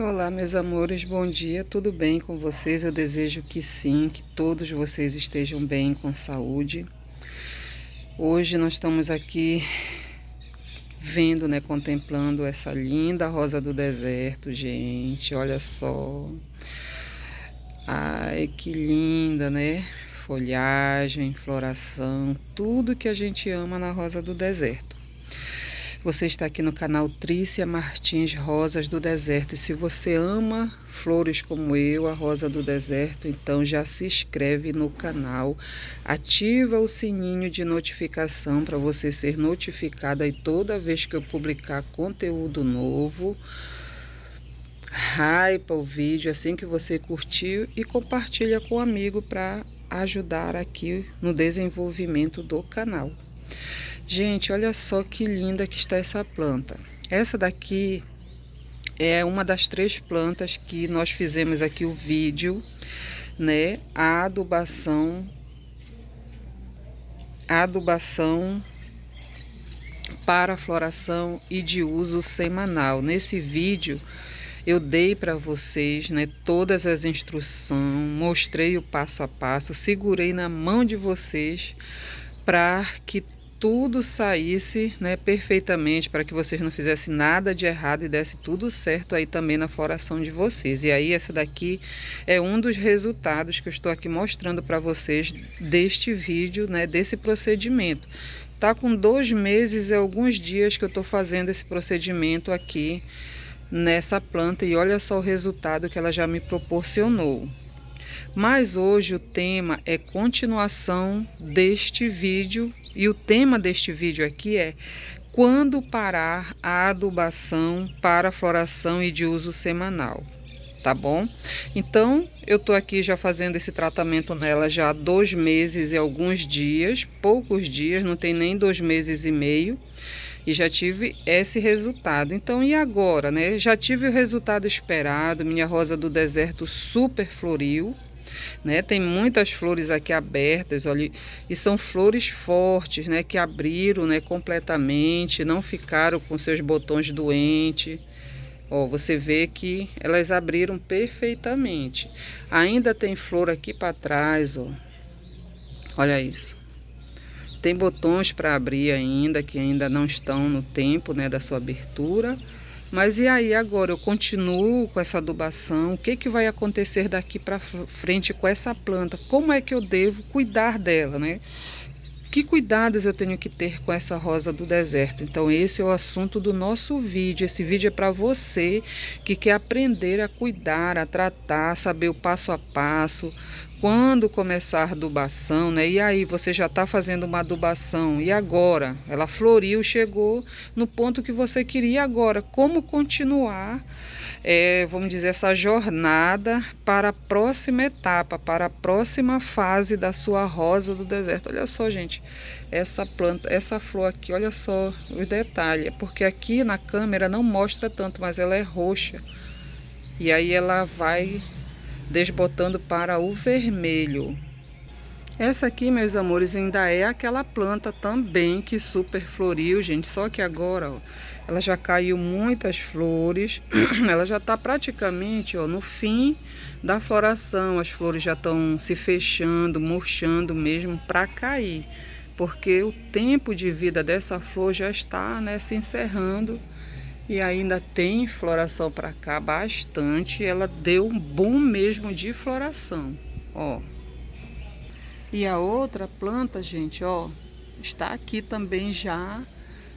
Olá, meus amores, bom dia, tudo bem com vocês? Eu desejo que sim, que todos vocês estejam bem, com saúde. Hoje nós estamos aqui vendo, né, contemplando essa linda rosa do deserto, gente, olha só. Ai, que linda, né? Folhagem, floração, tudo que a gente ama na rosa do deserto. Você está aqui no canal Trícia Martins Rosas do Deserto. E se você ama flores como eu, a rosa do deserto, então já se inscreve no canal, ativa o sininho de notificação para você ser notificada aí toda vez que eu publicar conteúdo novo. Hypa o vídeo assim que você curtiu e compartilha com um amigo para ajudar aqui no desenvolvimento do canal. Gente, olha só que linda que está essa planta. Essa daqui é uma das 3 plantas que nós fizemos aqui o vídeo, né? A adubação para floração e de uso semanal. Nesse vídeo eu dei para vocês, né, todas as instruções, mostrei o passo a passo, segurei na mão de vocês para que tudo saísse, né, perfeitamente, para que vocês não fizessem nada de errado e desse tudo certo aí também na floração de vocês. E aí essa daqui é um dos resultados que eu estou aqui mostrando para vocês deste vídeo, né, desse procedimento. Tá com 2 meses e alguns dias que eu estou fazendo esse procedimento aqui nessa planta e olha só o resultado que ela já me proporcionou. Mas hoje o tema é continuação deste vídeo e o tema deste vídeo aqui é quando parar a adubação para floração e de uso semanal, tá bom? Então eu tô aqui já fazendo esse tratamento nela já há 2 meses e alguns dias, poucos dias, não tem nem 2 meses e meio. E já tive esse resultado. Então, e agora, né? Já tive o resultado esperado. Minha rosa do deserto super floriu, né? Tem muitas flores aqui abertas, olha, e são flores fortes, né? Que abriram, né? Completamente, não ficaram com seus botões doentes. Ó, você vê que elas abriram perfeitamente. Ainda tem flor aqui para trás, ó. Olha isso. Tem botões para abrir ainda, que ainda não estão no tempo, né, da sua abertura. Mas e aí agora? Eu continuo com essa adubação. O que que vai acontecer daqui para frente com essa planta? Como é que eu devo cuidar dela, né? Que cuidados eu tenho que ter com essa rosa do deserto? Então esse é o assunto do nosso vídeo. Esse vídeo é para você que quer aprender a cuidar, a tratar, saber o passo a passo, quando começar a adubação, né? E aí você já está fazendo uma adubação e agora ela floriu, chegou no ponto que você queria. Agora como continuar, vamos dizer, essa jornada para a próxima etapa, para a próxima fase da sua rosa do deserto. Olha só, gente, essa planta, essa flor aqui, olha só os detalhes, porque aqui na câmera não mostra tanto, mas ela é roxa e aí ela vai desbotando para o vermelho. Essa aqui, meus amores, ainda é aquela planta também que super floriu, gente. Só que agora, ó, ela já caiu muitas flores. Ela já está praticamente, ó, no fim da floração. As flores já estão se fechando, murchando mesmo para cair. Porque o tempo de vida dessa flor já está, né, se encerrando. E ainda tem floração para cá bastante. Ela deu um boom mesmo de floração, ó. E a outra planta, gente, ó, está aqui também já,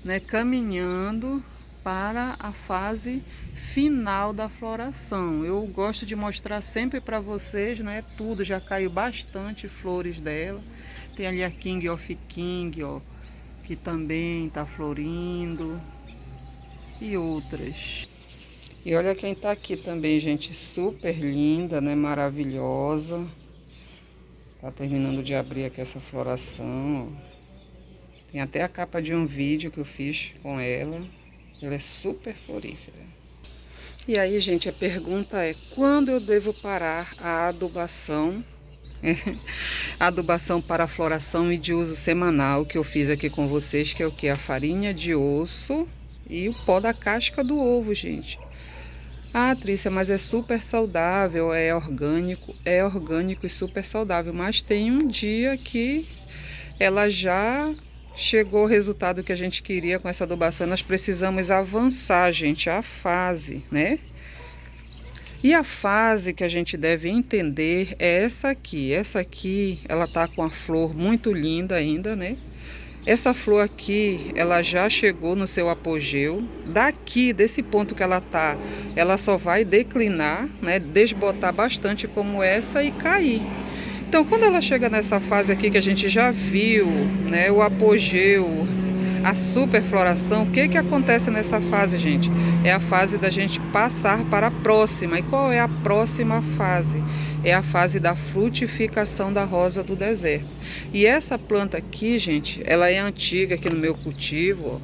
né, caminhando para a fase final da floração. Eu gosto de mostrar sempre para vocês, né, tudo. Já caiu bastante flores dela. Tem ali a King of King, ó, que também está florindo. E outras. E olha quem tá aqui também, gente, super linda, né, maravilhosa. Tá terminando de abrir aqui essa floração, ó. Tem até a capa de um vídeo que eu fiz com ela. Ela é super florífera. E aí, gente, a pergunta é: quando eu devo parar a adubação? A adubação para floração e de uso semanal que eu fiz aqui com vocês, que é o que? A farinha de osso e o pó da casca do ovo, gente. Ah, Trícia, mas é super saudável, é orgânico e super saudável. Mas tem um dia que ela já chegou ao resultado que a gente queria com essa adubação. Nós precisamos avançar, gente, a fase, né? E a fase que a gente deve entender é essa aqui. Essa aqui, ela tá com a flor muito linda ainda, né? Essa flor aqui, ela já chegou no seu apogeu. Daqui, desse ponto que ela tá, ela só vai declinar, né? Desbotar bastante como essa e cair. Então, quando ela chega nessa fase aqui que a gente já viu, né? O apogeu, a superfloração, o que que acontece nessa fase, gente? É a fase da gente passar para a próxima. E qual é a próxima fase? É a fase da frutificação da rosa do deserto. E essa planta aqui, gente, ela é antiga aqui no meu cultivo,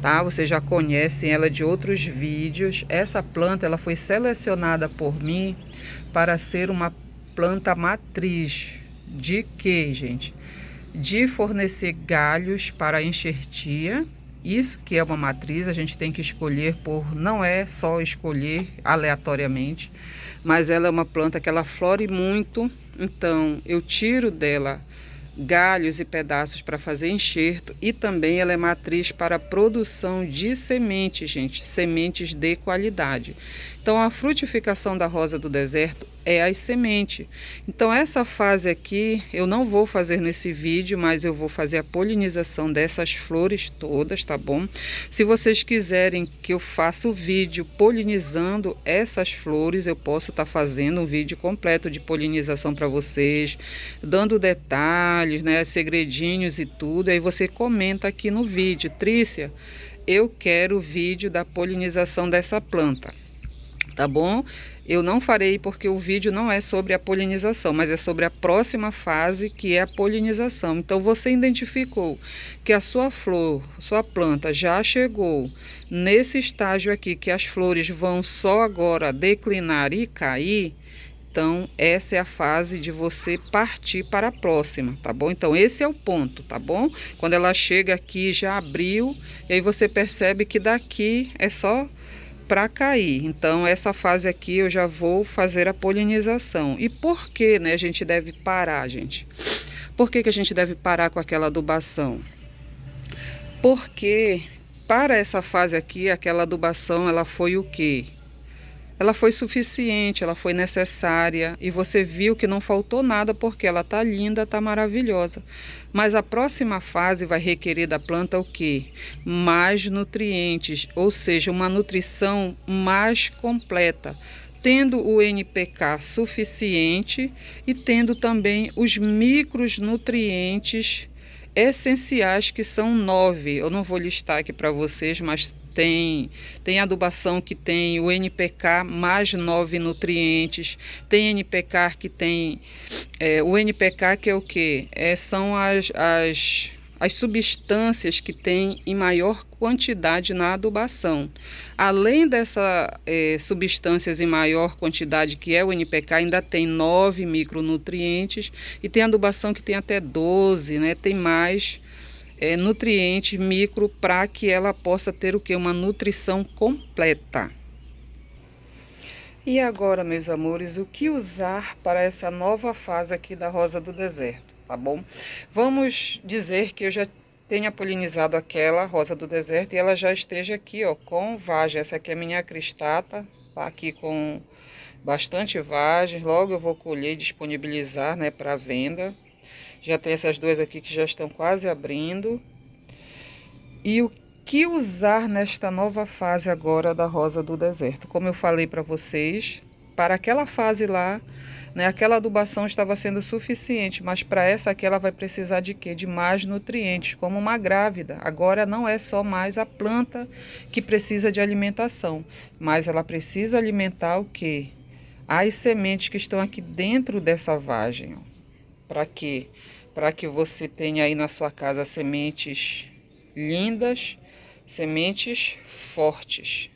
tá? Vocês já conhecem ela de outros vídeos. Essa planta, ela foi selecionada por mim para ser uma planta matriz. De quê, gente? De fornecer galhos para a enxertia. Isso que é uma matriz, a gente tem que escolher por, não é só escolher aleatoriamente, mas ela é uma planta que ela flore muito, então eu tiro dela galhos e pedaços para fazer enxerto e também ela é matriz para a produção de sementes, gente, sementes de qualidade. Então a frutificação da rosa do deserto é as sementes. Então essa fase aqui eu não vou fazer nesse vídeo, mas eu vou fazer a polinização dessas flores todas, tá bom? Se vocês quiserem que eu faça o vídeo polinizando essas flores, eu posso estar fazendo um vídeo completo de polinização para vocês, dando detalhes, né, segredinhos e tudo. Aí você comenta aqui no vídeo: Trícia, eu quero o vídeo da polinização dessa planta. Tá bom? Eu não farei porque o vídeo não é sobre a polinização, mas é sobre a próxima fase, que é a polinização. Então você identificou que a sua flor, sua planta já chegou nesse estágio aqui, que as flores vão só agora declinar e cair. Então essa é a fase de você partir para a próxima, tá bom? Então esse é o ponto, tá bom? Quando ela chega aqui, já abriu, e aí você percebe que daqui é só para cair. Então essa fase aqui eu já vou fazer a polinização. E por que, né, a gente deve parar, gente? Por que que a gente deve parar com aquela adubação? Porque para essa fase aqui, aquela adubação, ela foi o quê? Ela foi suficiente, ela foi necessária e você viu que não faltou nada porque ela tá linda, tá maravilhosa. Mas a próxima fase vai requerer da planta o quê? Mais nutrientes, ou seja, uma nutrição mais completa, tendo o NPK suficiente e tendo também os micronutrientes essenciais, que são 9. Eu não vou listar aqui para vocês, mas tem adubação que tem o NPK mais 9 nutrientes, tem NPK que tem o NPK, que é o que? São as substâncias que tem em maior quantidade na adubação. Além dessas substâncias em maior quantidade, que é o NPK, ainda tem 9 micronutrientes, e tem adubação que tem até 12, né? Tem mais nutrientes micro para que ela possa ter o que? Uma nutrição completa. E agora, meus amores, o que usar para essa nova fase aqui da rosa do deserto, tá bom? Vamos dizer que eu já tenha polinizado aquela rosa do deserto e ela já esteja aqui, ó, com vagem. Essa aqui é a minha cristata, tá aqui com bastante vagem. Logo eu vou colher e disponibilizar, né, para venda. Já tem essas duas aqui que já estão quase abrindo. E o que usar nesta nova fase agora da rosa do deserto? Como eu falei para vocês, para aquela fase lá, né, aquela adubação estava sendo suficiente, mas para essa aqui ela vai precisar de quê? De mais nutrientes, como uma grávida. Agora não é só mais a planta que precisa de alimentação, mas ela precisa alimentar o quê? As sementes que estão aqui dentro dessa vagem. Para quê? Para que você tenha aí na sua casa sementes lindas, sementes fortes.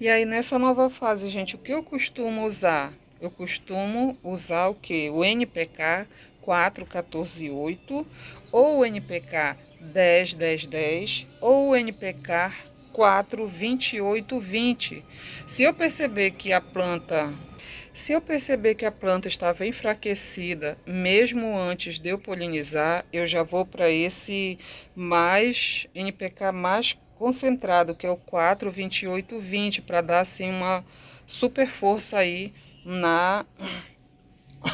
E aí nessa nova fase, gente, o que eu costumo usar? Eu costumo usar o que? O NPK 4,14,8 ou o NPK 10,10,10 ou o NPK 4,28,20. Se eu perceber que a planta estava enfraquecida, mesmo antes de eu polinizar, eu já vou para esse mais NPK mais concentrado, que é o 4,28,20, para dar assim uma super força aí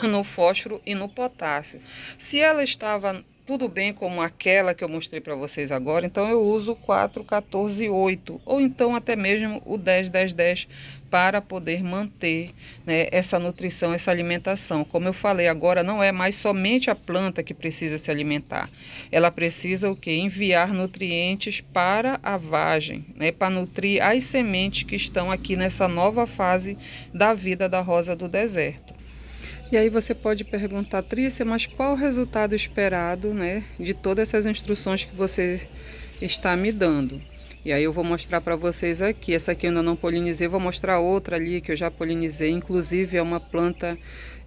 no fósforo e no potássio. Se ela estava tudo bem como aquela que eu mostrei para vocês agora, então eu uso o 4,14,8 ou então até mesmo o 10,10,10 para poder manter, né, essa nutrição, essa alimentação. Como eu falei agora, não é mais somente a planta que precisa se alimentar. Ela precisa o quê? Enviar nutrientes para a vagem, né, para nutrir as sementes que estão aqui nessa nova fase da vida da rosa do deserto. E aí você pode perguntar, Trícia, mas qual o resultado esperado, né, de todas essas instruções que você está me dando? E aí eu vou mostrar para vocês aqui. Essa aqui eu ainda não polinizei, vou mostrar outra ali que eu já polinizei. Inclusive é uma planta,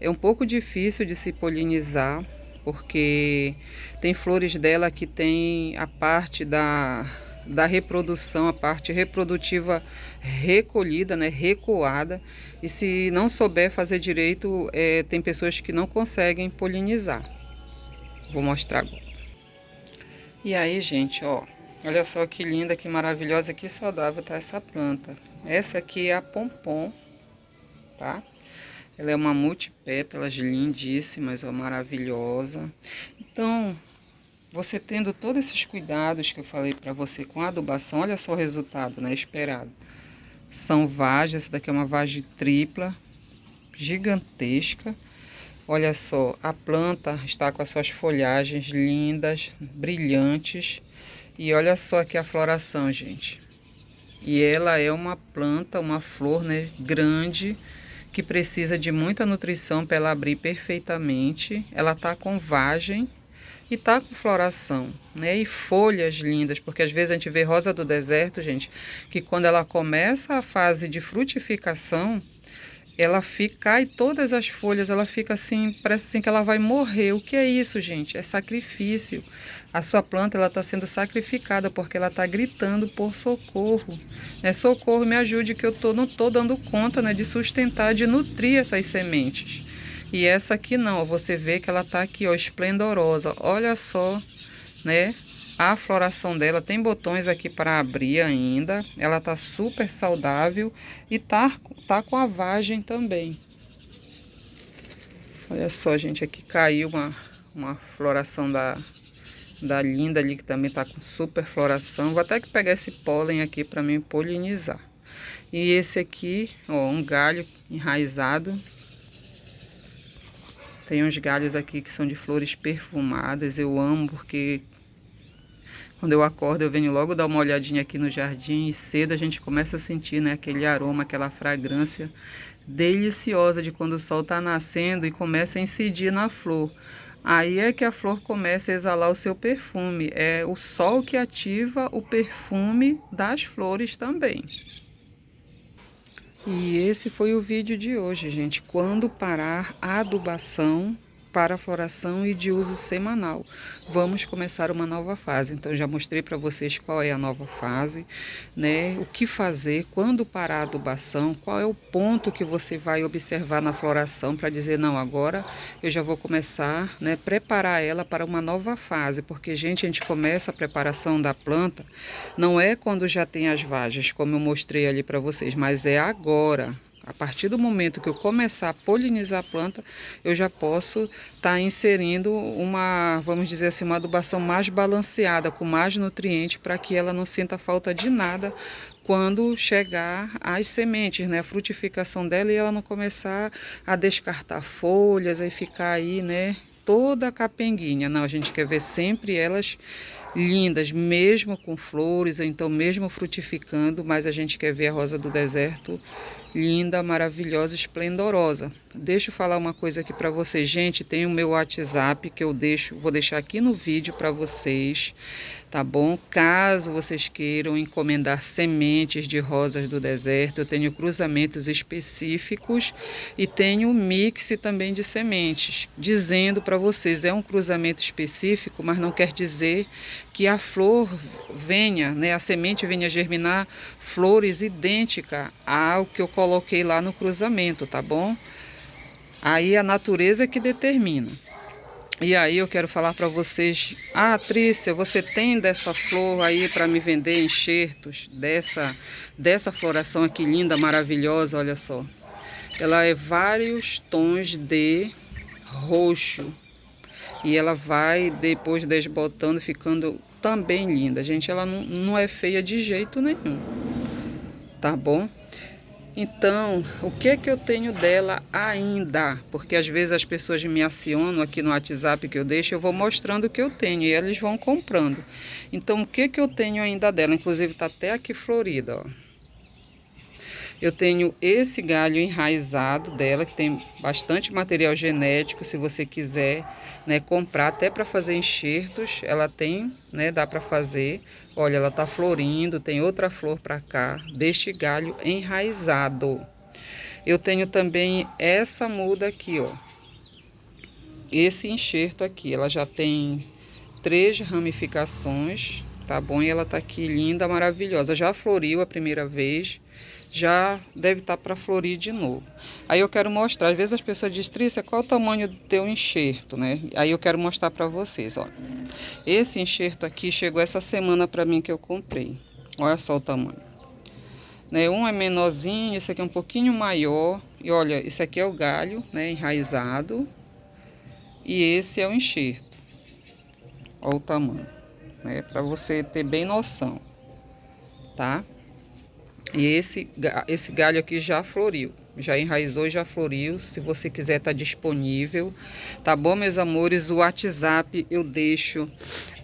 é um pouco difícil de se polinizar, porque tem flores dela que tem a parte da reprodução, a parte reprodutiva recolhida, né, recuada, e se não souber fazer direito, tem pessoas que não conseguem polinizar. Vou mostrar agora. E aí, gente, ó, olha só que linda, que maravilhosa, que saudável tá essa planta. Essa aqui é a pompom, tá? Ela é uma multipétalas lindíssimas, ó, maravilhosa. Então, você tendo todos esses cuidados que eu falei para você com a adubação, olha só o resultado, né, esperado. São vagens, essa daqui é uma vagem tripla, gigantesca. Olha só, a planta está com as suas folhagens lindas, brilhantes. E olha só aqui a floração, gente. E ela é uma planta, uma flor, né, grande, que precisa de muita nutrição para ela abrir perfeitamente. Ela tá com vagem e tá com floração, né? E folhas lindas, porque às vezes a gente vê rosa do deserto, gente, que quando ela começa a fase de frutificação, ela fica, cai todas as folhas, ela fica assim, parece assim que ela vai morrer. O que é isso, gente? É sacrifício. A sua planta, ela está sendo sacrificada porque ela está gritando por socorro. Socorro, me ajude que eu não tô dando conta, né, de sustentar, de nutrir essas sementes. E essa aqui não, você vê que ela tá aqui, ó, esplendorosa. Olha só, né? A floração dela tem botões aqui para abrir ainda. Ela tá super saudável e tá com a vagem também. Olha só, gente, aqui caiu uma floração da linda ali, que também tá com super floração. Vou até que pegar esse pólen aqui para mim polinizar. E esse aqui, ó, um galho enraizado. Tem uns galhos aqui que são de flores perfumadas. Eu amo porque quando eu acordo eu venho logo dar uma olhadinha aqui no jardim e cedo a gente começa a sentir, né, aquele aroma, aquela fragrância deliciosa de quando o sol está nascendo e começa a incidir na flor. Aí é que a flor começa a exalar o seu perfume. É o sol que ativa o perfume das flores também. E esse foi o vídeo de hoje, gente. Quando parar a adubação para floração e de uso semanal. Vamos começar uma nova fase. Então, já mostrei para vocês qual é a nova fase, né? O que fazer quando parar a adubação, qual é o ponto que você vai observar na floração para dizer, não, agora eu já vou começar, né, preparar ela para uma nova fase. Porque, gente, a gente começa a preparação da planta, não é quando já tem as vagens, como eu mostrei ali para vocês, mas é agora. A partir do momento que eu começar a polinizar a planta, eu já posso estar inserindo uma, vamos dizer assim, uma adubação mais balanceada, com mais nutrientes, para que ela não sinta falta de nada quando chegar às sementes, né? A frutificação dela, e ela não começar a descartar folhas e ficar aí, né, toda capenguinha. Não, a gente quer ver sempre elas lindas, mesmo com flores, ou então mesmo frutificando, mas a gente quer ver a rosa do deserto linda, maravilhosa, esplendorosa. Deixa eu falar uma coisa aqui para vocês, gente. Tem o meu WhatsApp que eu vou deixar aqui no vídeo para vocês, tá bom? Caso vocês queiram encomendar sementes de rosas do deserto, eu tenho cruzamentos específicos e tenho mix também de sementes, dizendo para vocês, é um cruzamento específico, mas não quer dizer que a flor venha, né, a semente venha germinar flores idênticas ao que eu coloquei lá no cruzamento, tá bom? Aí a natureza que determina. E aí eu quero falar para vocês, Trícia, você tem dessa flor aí para me vender enxertos dessa floração aqui linda, maravilhosa, olha só. Ela é vários tons de roxo e ela vai depois desbotando, ficando também linda. Gente, ela não é feia de jeito nenhum, tá bom? Então, o que que eu tenho dela ainda? Porque às vezes as pessoas me acionam aqui no WhatsApp que eu deixo, eu vou mostrando o que eu tenho e eles vão comprando. Então, o que que eu tenho ainda dela? Inclusive, tá até aqui florida, ó. Eu tenho esse galho enraizado dela, que tem bastante material genético, se você quiser, né, comprar até para fazer enxertos, ela tem, né, dá para fazer. Olha, ela tá florindo, tem outra flor para cá, deste galho enraizado. Eu tenho também essa muda aqui, ó. Esse enxerto aqui, ela já tem 3 ramificações, tá bom? E ela tá aqui linda, maravilhosa. Já floriu a primeira vez, já deve estar para florir de novo. Aí eu quero mostrar, às vezes as pessoas dizem, Trícia, qual o tamanho do teu enxerto, né? Aí eu quero mostrar para vocês, ó. Esse enxerto aqui chegou essa semana para mim que eu comprei. Olha só o tamanho. Né? Um é menorzinho, esse aqui é um pouquinho maior. E olha, esse aqui é o galho, né, enraizado. E esse é o enxerto. Olha o tamanho, né? Para você ter bem noção, tá? E esse galho aqui já floriu, já enraizou e já floriu. Se você quiser, tá disponível, tá bom, meus amores? O WhatsApp eu deixo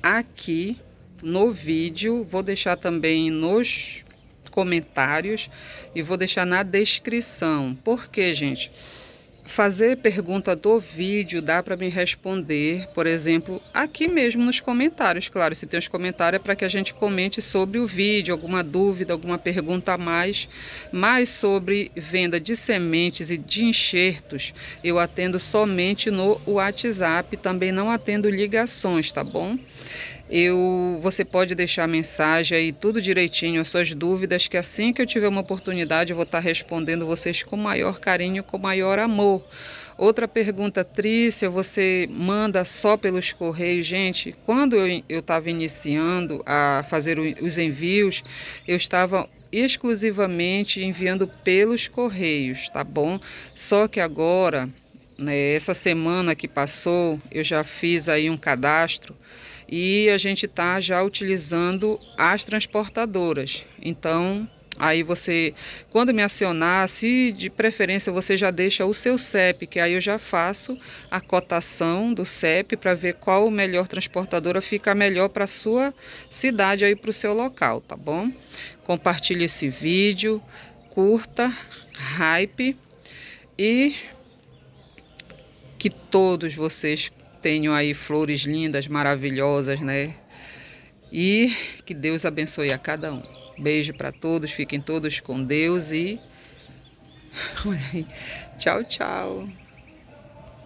aqui no vídeo, vou deixar também nos comentários e vou deixar na descrição. Por quê, gente? Fazer pergunta do vídeo dá para me responder, por exemplo, aqui mesmo nos comentários. Claro, se tem os comentários é para que a gente comente sobre o vídeo, alguma dúvida, alguma pergunta a mais. Mas sobre venda de sementes e de enxertos, eu atendo somente no WhatsApp, também não atendo ligações, tá bom? Você pode deixar mensagem aí, tudo direitinho, as suas dúvidas, que assim que eu tiver uma oportunidade eu vou estar respondendo vocês com maior carinho, com maior amor. Outra pergunta, Trícia, você manda só pelos correios? Gente, quando eu estava iniciando a fazer os envios, eu estava exclusivamente enviando pelos correios, tá bom? Só que agora, né, essa semana que passou, eu já fiz aí um cadastro e a gente está já utilizando as transportadoras. Então, aí você, quando me acionar, se de preferência você já deixa o seu CEP, que aí eu já faço a cotação do CEP para ver qual melhor transportadora fica melhor para a sua cidade, aí para o seu local, tá bom? Compartilhe esse vídeo, curta, hype e que todos vocês tenham aí flores lindas, maravilhosas, né? E que Deus abençoe a cada um. Beijo para todos, fiquem todos com Deus e tchau, tchau.